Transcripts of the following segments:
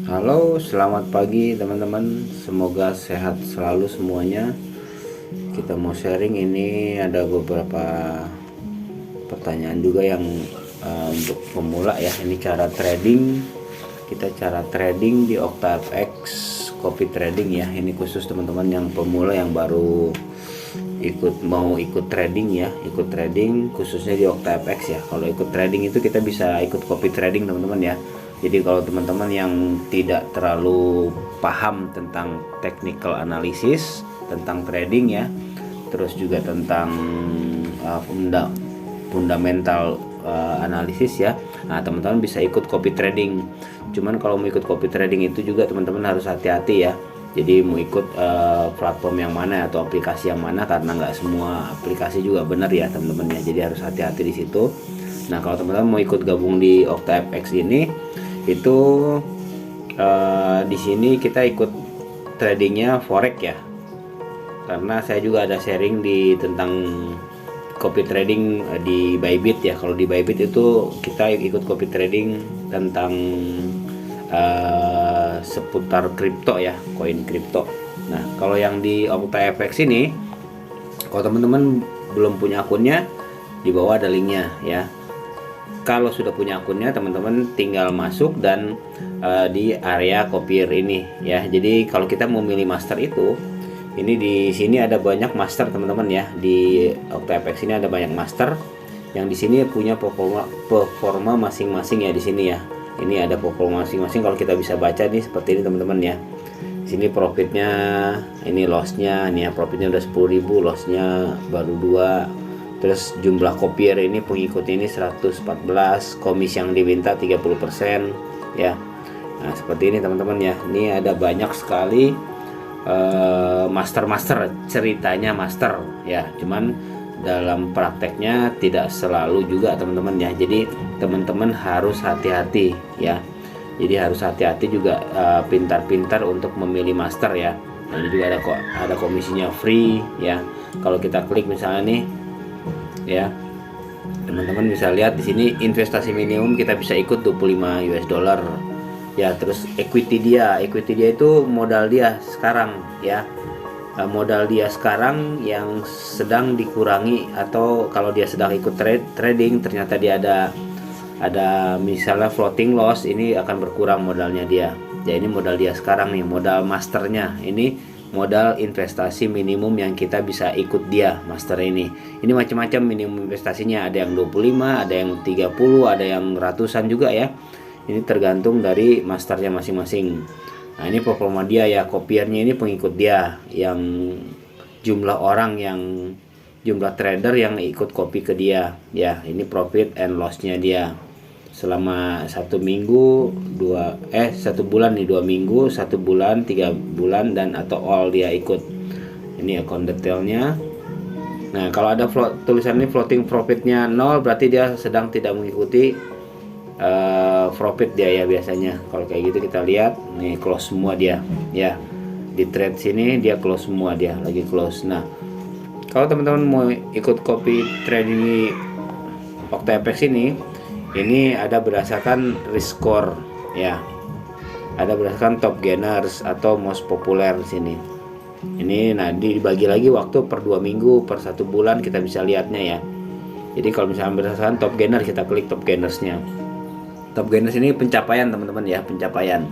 Halo, selamat pagi teman-teman. Semoga sehat selalu semuanya. Kita mau sharing ini ada beberapa pertanyaan juga yang untuk pemula ya. Ini cara trading. Kita cara trading di OctaFX copy trading ya. Ini khusus teman-teman yang pemula yang baru mau ikut trading ya, ikut trading khususnya di OctaFX ya. Kalau ikut trading itu kita bisa ikut copy trading teman-teman ya. Jadi kalau teman-teman yang tidak terlalu paham tentang technical analysis tentang trading ya, terus juga tentang fundamental analisis ya, nah teman-teman bisa ikut copy trading. Cuman kalau mau ikut copy trading itu juga teman-teman harus hati-hati ya. Jadi mau ikut platform yang mana atau aplikasi yang mana, karena nggak semua aplikasi juga benar ya teman-teman ya. Jadi harus hati-hati di situ. Nah kalau teman-teman mau ikut gabung di OctaFX ini, itu di sini kita ikut tradingnya forex ya. Karena saya juga ada sharing di tentang copy trading di Bybit ya. Kalau di Bybit itu kita ikut copy trading tentang seputar kripto ya, koin kripto. Nah kalau yang di OctaFX ini, kalau teman-teman belum punya akunnya, di bawah ada linknya ya. Kalau sudah punya akunnya, teman-teman tinggal masuk dan di area copier ini ya. Jadi kalau kita mau milih master itu, ini di sini ada banyak master teman-teman ya. Di OctaFX ini ada banyak master yang di sini punya performa masing-masing ya di sini ya. Ini ada performa masing-masing. Kalau kita bisa baca nih seperti ini teman-teman ya. Di sini profitnya, ini lossnya, nih ya profitnya udah 10.000, lossnya baru 2. Terus jumlah copier ini pengikutnya ini 114, komisi yang diminta 30% ya. Nah seperti ini teman-teman ya. Ini ada banyak sekali master ceritanya master ya, cuman dalam prakteknya tidak selalu juga teman-teman ya. Jadi teman-teman harus hati-hati ya. Jadi harus hati-hati juga, pintar-pintar untuk memilih master ya. Nah ini juga ada komisinya free ya. Kalau kita klik misalnya nih ya, teman-teman bisa lihat di sini investasi minimum kita bisa ikut 25 US dollar ya. Terus equity dia itu modal dia sekarang ya. Modal dia sekarang yang sedang dikurangi, atau kalau dia sedang ikut trading ternyata dia ada misalnya floating loss, ini akan berkurang modalnya dia ya. Ini modal dia sekarang nih, modal masternya ini, modal investasi minimum yang kita bisa ikut dia master ini. Ini macam-macam minimum investasinya, ada yang 25, ada yang 30, ada yang ratusan juga ya. Ini tergantung dari masternya masing-masing. Nah ini performa dia ya, kopiernya ini pengikut dia, yang jumlah orang yang jumlah trader yang ikut copy ke dia ya. Ini profit and lossnya dia selama 1 bulan nih, 2 minggu, 1 bulan, 3 bulan, dan atau all dia ikut. Ini account detailnya. Nah kalau ada tulisan ini floating profitnya 0, berarti dia sedang tidak mengikuti profit dia ya biasanya. Kalau kayak gitu kita lihat nih, close semua dia ya. Di trade sini dia close semua, dia lagi close. Nah kalau teman-teman mau ikut copy trading di OctaFX ini ada berdasarkan risk score ya. Ada berdasarkan top gainers atau most popular di sini. Ini nah dibagi lagi waktu per 2 minggu, per 1 bulan kita bisa lihatnya ya. Jadi kalau misalnya berdasarkan top gainer, kita klik top gainersnya. Top gainers ini pencapaian teman-teman ya, pencapaian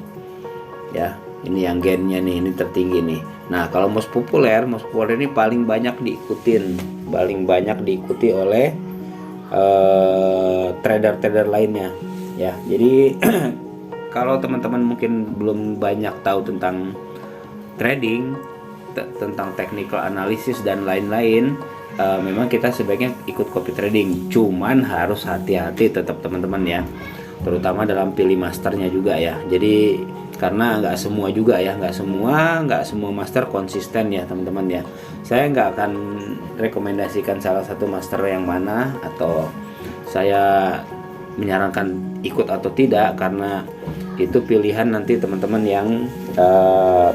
ya. Ini yang gainnya nih, ini tertinggi nih. Nah kalau most popular ini paling banyak diikuti oleh trader-trader lainnya ya. Jadi kalau teman-teman mungkin belum banyak tahu tentang trading, tentang technical analysis dan lain-lain, memang kita sebaiknya ikut copy trading. Cuman harus hati-hati tetap teman-teman ya, terutama dalam pilih masternya juga ya. Jadi karena nggak semua master konsisten ya teman-teman ya. Saya nggak akan rekomendasikan salah satu master yang mana, atau saya menyarankan ikut atau tidak, karena itu pilihan nanti teman-teman yang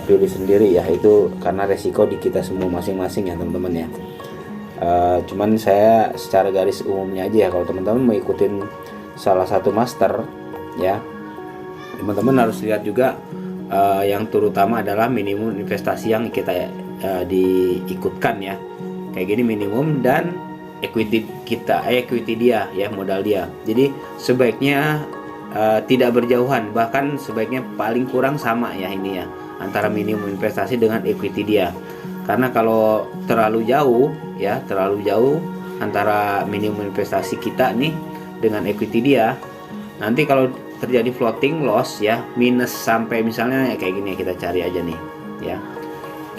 pilih sendiri ya. Itu karena resiko di kita semua masing-masing ya teman-teman ya. Cuman saya secara garis umumnya aja ya, kalau teman-teman mau ikutin salah satu master ya, teman-teman harus lihat juga yang terutama adalah minimum investasi yang kita diikutkan ya. Kayak gini minimum dan equity kita, equity dia ya, modal dia. Jadi sebaiknya tidak berjauhan, bahkan sebaiknya paling kurang sama ya ini ya, antara minimum investasi dengan equity dia. Karena kalau terlalu jauh ya, terlalu jauh antara minimum investasi kita nih dengan equity dia, nanti kalau terjadi floating loss ya, minus sampai misalnya kayak gini, kita cari aja nih ya,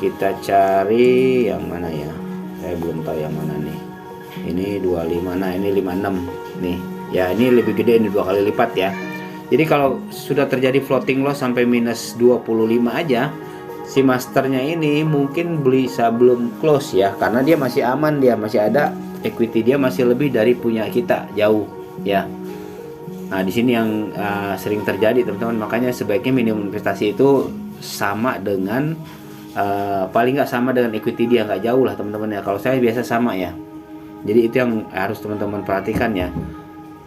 kita cari yang mana ya, saya belum tahu yang mana nih. Ini 25, nah ini 56 nih ya, ini lebih gede, ini 2 kali lipat ya. Jadi kalau sudah terjadi floating loss sampai minus 25 aja, si masternya ini mungkin bisa belum close ya, karena dia masih aman, dia masih ada equity, dia masih lebih dari punya kita jauh ya. Nah di sini yang sering terjadi teman-teman, makanya sebaiknya minimum investasi itu sama dengan paling nggak sama dengan equity dia, nggak jauh lah teman-teman ya. Kalau saya biasa sama ya, jadi itu yang harus teman-teman perhatikan ya.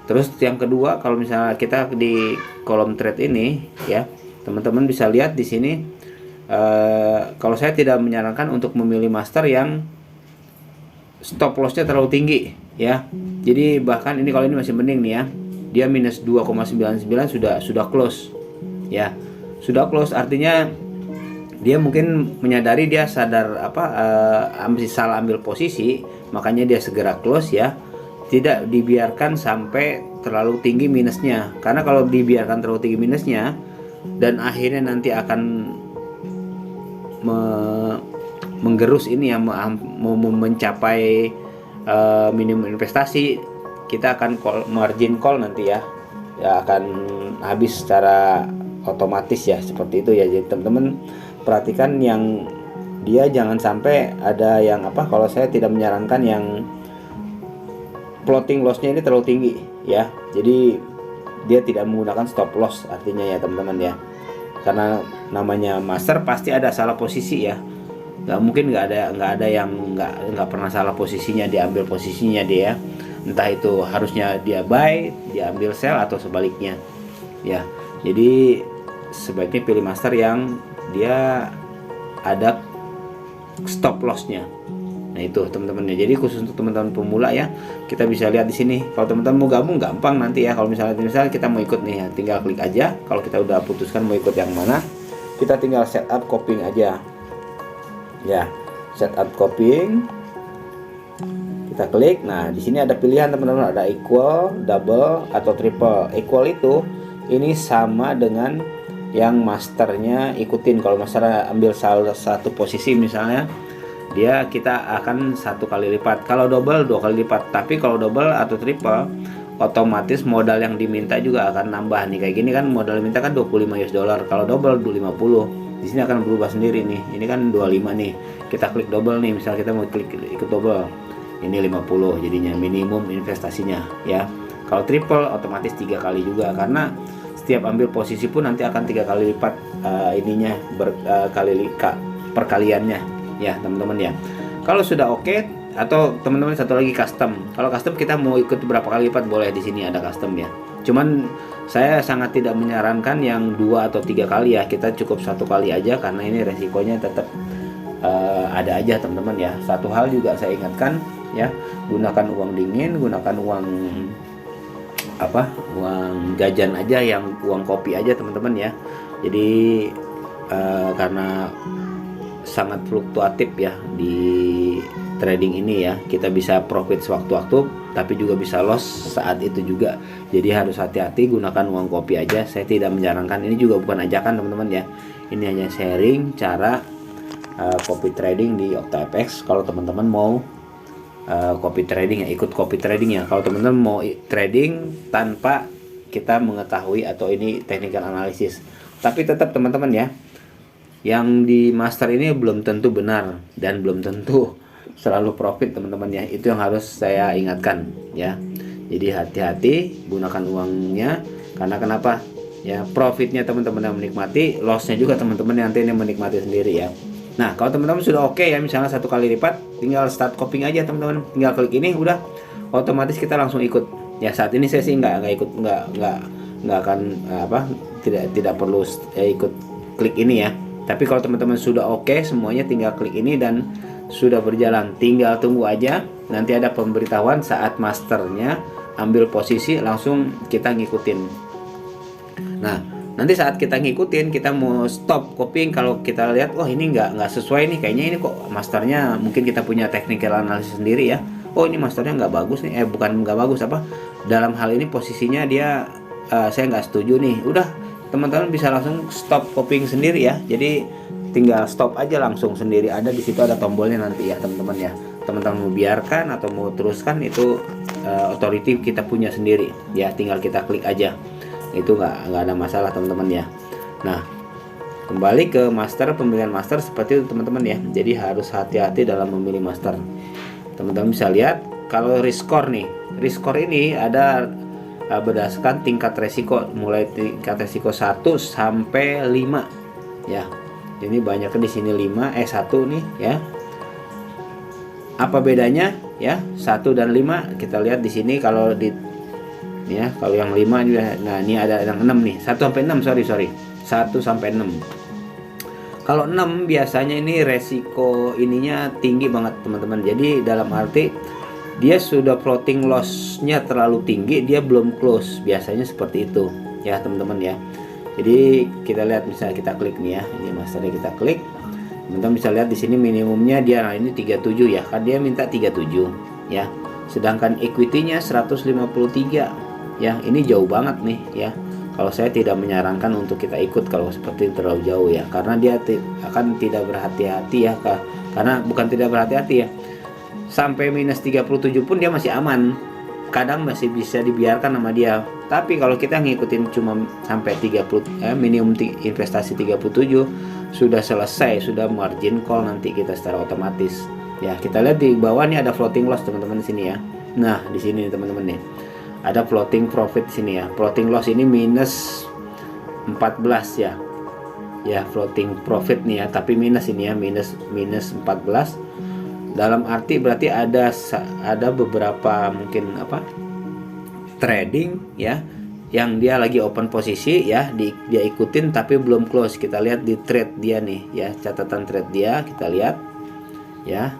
Terus yang kedua, kalau misalnya kita di kolom trade ini ya, teman-teman bisa lihat di sini. Kalau saya tidak menyarankan untuk memilih master yang stop lossnya terlalu tinggi ya. Jadi bahkan ini kalau ini masih mending nih ya, dia minus 2,99 sudah close ya, sudah close, artinya dia mungkin menyadari, dia sadar salah ambil posisi, makanya dia segera close ya. Tidak dibiarkan sampai terlalu tinggi minusnya, karena kalau dibiarkan terlalu tinggi minusnya dan akhirnya nanti akan menggerus ini ya, mencapai minimum investasi, kita akan margin call nanti ya, akan habis secara otomatis ya, seperti itu ya. Jadi teman-teman perhatikan yang dia jangan sampai ada yang kalau saya tidak menyarankan yang floating lossnya ini terlalu tinggi ya. Jadi dia tidak menggunakan stop loss artinya ya teman-teman ya, karena namanya master pasti ada salah posisi ya. Nggak mungkin nggak ada yang nggak pernah salah posisinya, diambil posisinya dia, entah itu harusnya dia buy, dia ambil sell atau sebaliknya ya. Jadi sebaiknya pilih master yang dia ada stop lossnya. Nah itu teman-teman ya. Jadi khusus untuk teman-teman pemula ya, kita bisa lihat di sini. Kalau teman-teman mau gabung gampang nanti ya. Kalau misalnya kita mau ikut nih ya, tinggal klik aja. Kalau kita udah putuskan mau ikut yang mana, kita tinggal setup copying aja. Ya, setup copying. Kita klik. Nah, di sini ada pilihan teman-teman, ada equal, double atau triple. Equal itu ini sama dengan yang masternya ikutin. Kalau master ambil salah satu posisi misalnya, kita akan 1 kali lipat. Kalau double 2 kali lipat. Tapi kalau double atau triple, otomatis modal yang diminta juga akan nambah nih. Kayak gini kan modal diminta kan 25 US dollar. Kalau double 50. Di sini akan berubah sendiri nih. Ini kan 25 nih. Kita klik double nih. Misal kita mau klik ikut double. Ini 50 jadinya minimum investasinya ya. Kalau triple otomatis 3 kali juga, karena setiap ambil posisi pun nanti akan 3 kali lipat ininya perkaliannya ya teman-teman ya. Kalau sudah oke, atau teman-teman satu lagi custom. Kalau custom kita mau ikut berapa kali lipat boleh, di sini ada custom ya. Cuman saya sangat tidak menyarankan yang 2 atau 3 kali ya. Kita cukup 1 kali aja, karena ini resikonya tetap ada aja teman-teman ya. Satu hal juga saya ingatkan ya, gunakan uang dingin, gunakan uang uang jajan aja, yang uang kopi aja teman-teman ya. Jadi karena sangat fluktuatif ya di trading ini ya, kita bisa profit sewaktu-waktu tapi juga bisa loss saat itu juga. Jadi harus hati-hati, gunakan uang kopi aja. Saya tidak menyarankan, ini juga bukan ajakan teman-teman ya, ini hanya sharing cara copy trading di OctaFX. Kalau teman-teman mau copy trading ya, ikut copy trading ya. Kalau teman-teman mau trading tanpa kita mengetahui atau ini technical analysis, tapi tetap teman-teman ya, yang di master ini belum tentu benar dan belum tentu selalu profit teman-teman ya. Itu yang harus saya ingatkan ya. Jadi hati-hati, gunakan uangnya, karena kenapa ya, profitnya teman-teman yang menikmati, lossnya juga teman-teman yang nanti menikmati sendiri ya. Nah kalau teman-teman sudah oke ya, misalnya 1 kali lipat, tinggal start copying aja teman-teman, tinggal klik ini udah otomatis kita langsung ikut ya. Saat ini saya sih nggak nggak akan tidak perlu ikut klik ini ya. Tapi kalau teman-teman sudah oke semuanya, tinggal klik ini dan sudah berjalan, tinggal tunggu aja. Nanti ada pemberitahuan saat masternya ambil posisi, langsung kita ngikutin. Nah, nanti saat kita ngikutin, kita mau stop copying, kalau kita lihat wah ini nggak sesuai nih, kayaknya ini kok masternya, mungkin kita punya technical analysis sendiri ya, oh ini masternya nggak bagus nih, bukan nggak bagus, dalam hal ini posisinya dia saya nggak setuju nih. Udah, teman-teman bisa langsung stop copying sendiri ya. Jadi tinggal stop aja langsung sendiri, ada di situ ada tombolnya nanti ya teman-teman ya. Teman-teman mau biarkan atau mau teruskan itu authority kita punya sendiri ya, tinggal kita klik aja, itu nggak ada masalah teman-teman ya. Nah, kembali ke master, pemilihan master seperti itu teman-teman ya. Jadi harus hati-hati dalam memilih master. Teman-teman bisa lihat kalau risk score nih, risk score ini ada berdasarkan tingkat resiko, mulai tingkat resiko 1 sampai 5 ya. Ini banyaknya di sini 1 nih ya. Apa bedanya ya 1 dan 5? Kita lihat di sini kalau di ya, kalau yang 5 juga. Nah, ini ada yang 6 nih, 1 sampai 6, sorry 1 sampai 6. Kalau 6 biasanya ini resiko ininya tinggi banget teman-teman. Jadi dalam arti dia sudah floating loss-nya terlalu tinggi, dia belum close, biasanya seperti itu ya teman-teman ya. Jadi kita lihat, misalnya kita klik nih ya, ini masternya kita klik, teman-teman bisa lihat di sini minimumnya dia, nah ini 37 ya, kan dia minta 37 ya, sedangkan equity-nya 153 ya, ini jauh banget nih ya. Kalau saya tidak menyarankan untuk kita ikut kalau seperti terlalu jauh ya, karena dia akan tidak berhati-hati ya, karena bukan tidak berhati-hati ya, sampai minus 37 pun dia masih aman, kadang masih bisa dibiarkan sama dia. Tapi kalau kita ngikutin cuma sampai 30 minimum investasi 37 sudah selesai, sudah margin call nanti kita secara otomatis ya. Kita lihat di bawah nih ada floating loss teman-teman di sini ya. Nah, di sini teman-teman nih ada floating profit di sini ya. Floating loss ini minus 14 ya. Ya, floating profit nih ya, tapi minus ini ya, minus 14. Dalam arti berarti ada beberapa mungkin trading ya, yang dia lagi open posisi ya, dia ikutin tapi belum close. Kita lihat di trade dia nih ya, catatan trade dia kita lihat ya.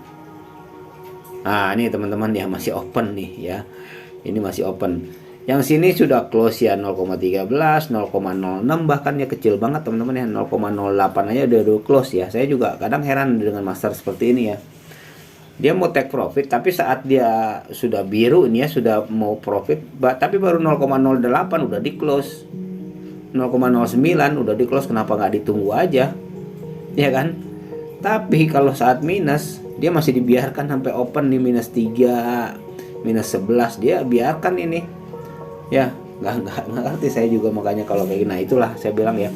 Nah, ini teman-teman ya, masih open nih ya, ini masih open. Yang sini sudah close ya, 0,13, 0,06, bahkan ya kecil banget teman-teman ya, 0,08 aja udah close ya. Saya juga kadang heran dengan master seperti ini ya. Dia mau take profit, tapi saat dia sudah biru ini ya, sudah mau profit, tapi baru 0,08 udah di close, 0,09 udah di close. Kenapa nggak ditunggu aja ya kan? Tapi kalau saat minus dia masih dibiarkan sampai open nih, minus 3, minus 11, dia biarkan ini ya. Nggak ngerti saya juga, makanya kalau kayak gini. Nah, itulah saya bilang ya,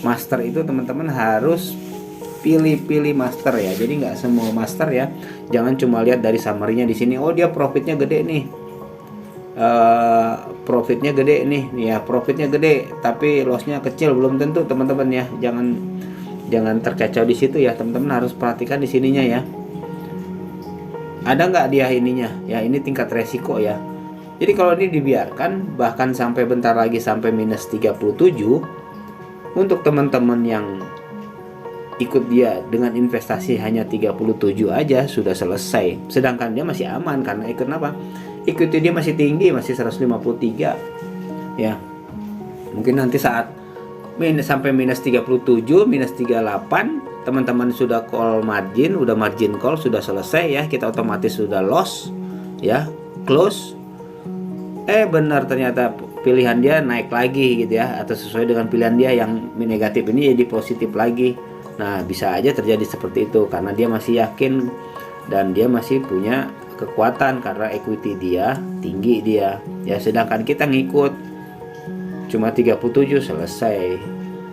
master itu teman-teman harus pilih-pilih master ya. Jadi nggak semua master ya, jangan cuma lihat dari summary-nya di sini, oh dia profitnya gede nih, profitnya gede nih ya, profitnya gede tapi lossnya kecil, belum tentu teman-teman ya. Jangan terkecoh di situ ya, teman-teman harus perhatikan di sininya ya, ada nggak dia ininya ya, ini tingkat resiko ya. Jadi kalau ini dibiarkan bahkan sampai bentar lagi sampai minus 37, untuk teman-teman yang ikut dia dengan investasi hanya 37 aja sudah selesai, sedangkan dia masih aman karena ikut apa? Ikuti dia masih tinggi, masih 153 ya. Mungkin nanti saat sampai minus 37, minus 38, teman-teman sudah call margin, udah margin call sudah selesai ya, kita otomatis sudah loss ya, close. Benar, ternyata pilihan dia naik lagi gitu ya, atau sesuai dengan pilihan dia yang negatif ini jadi positif lagi. Nah, bisa aja terjadi seperti itu karena dia masih yakin dan dia masih punya kekuatan karena equity dia tinggi dia ya, sedangkan kita ngikut cuma 37 selesai,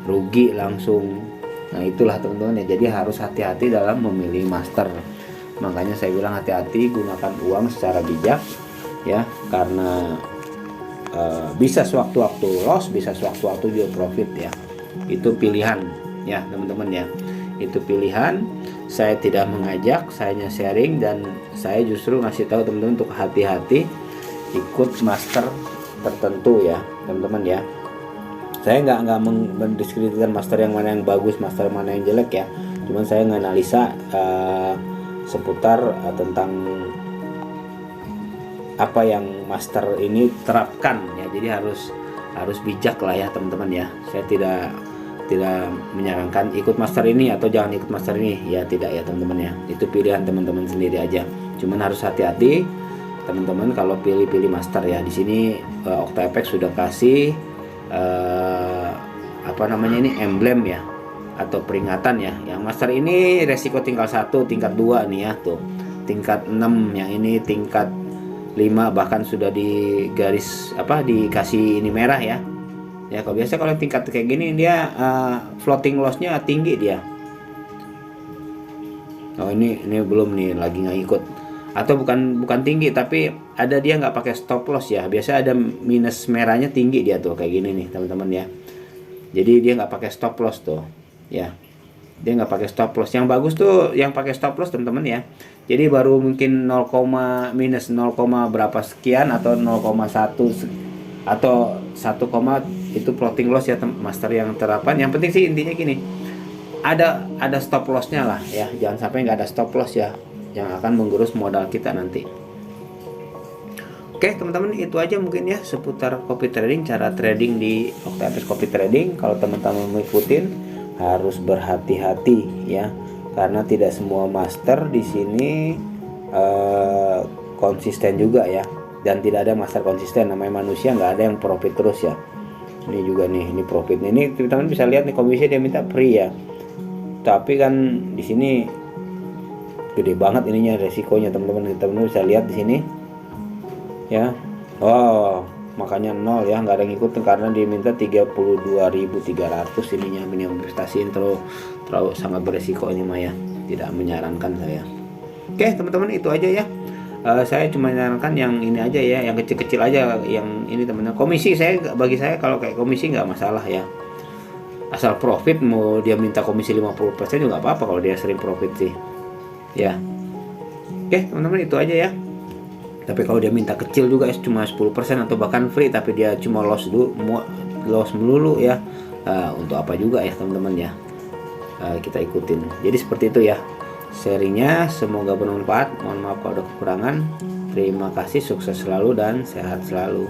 rugi langsung. Nah, itulah teman-teman ya, jadi harus hati-hati dalam memilih master. Makanya saya bilang hati-hati, gunakan uang secara bijak ya, karena bisa sewaktu-waktu loss, bisa sewaktu-waktu juga profit ya. Itu pilihan ya teman-teman ya, itu pilihan. Saya tidak mengajak, saya hanya sharing, dan saya justru ngasih tahu teman-teman untuk hati-hati ikut master tertentu ya teman-teman ya. Saya nggak mendiskreditkan master yang mana yang bagus, master mana yang jelek ya. Cuman saya nganalisa seputar tentang apa yang master ini terapkan ya. Jadi harus bijak lah ya teman-teman ya. Saya tidak menyarankan ikut master ini atau jangan ikut master ini ya, tidak ya teman-teman ya. Itu pilihan teman-teman sendiri aja. Cuman harus hati-hati teman-teman kalau pilih-pilih master ya. Di sini OctaFX sudah kasih apa namanya ini, emblem ya atau peringatan ya. Yang master ini resiko tingkat 1, tingkat 2 nih ya, tuh tingkat 6, yang ini tingkat 5, bahkan sudah di garis apa, dikasih ini merah ya. Ya kalau biasa kalau tingkat kayak gini dia floating loss-nya tinggi dia. Oh ini belum nih, lagi nggak ikut, atau bukan tinggi tapi ada dia nggak pakai stop loss ya. Biasa ada minus merahnya tinggi dia tuh kayak gini nih teman-teman ya. Jadi dia nggak pakai stop loss tuh ya, dia nggak pakai stop loss. Yang bagus tuh yang pakai stop loss teman-teman ya. Jadi baru mungkin 0, minus 0, berapa sekian atau 0,1 atau 1, itu floating loss ya master yang terapan. Yang penting sih intinya gini, ada stop lossnya lah ya, jangan sampai nggak ada stop loss ya, yang akan menggerus modal kita nanti. Oke teman-teman, itu aja mungkin ya seputar copy trading, cara trading di OctaFX copy trading. Kalau teman-teman mengikutin harus berhati-hati ya, karena tidak semua master di sini konsisten juga ya, dan tidak ada master konsisten. Namanya manusia, nggak ada yang profit terus ya. Ini juga nih, ini profit ini teman-teman bisa lihat nih, komisi dia minta free ya, tapi kan di sini gede banget ininya resikonya teman-teman. Teman-teman bisa lihat di sini ya. Oh makanya 0 ya, nggak ada yang ngikut karena diminta 32.300 ininya minimum investasi. Terlalu sangat beresiko ini mah ya, tidak menyarankan saya. Oke teman-teman, itu aja ya. Saya cuma menyarankan yang ini aja ya, yang kecil-kecil aja yang ini teman-teman. Komisi bagi saya kalau kayak komisi nggak masalah ya, asal profit. Mau dia minta komisi 50% juga nggak apa-apa kalau dia sering profit sih ya. Oke teman-teman, itu aja ya. Tapi kalau dia minta kecil juga cuma 10% atau bahkan free, tapi dia cuma loss melulu ya, untuk apa juga ya teman-teman ya. Kita ikutin. Jadi seperti itu ya sharingnya, semoga bermanfaat. Mohon maaf kalau ada kekurangan. Terima kasih, sukses selalu dan sehat selalu.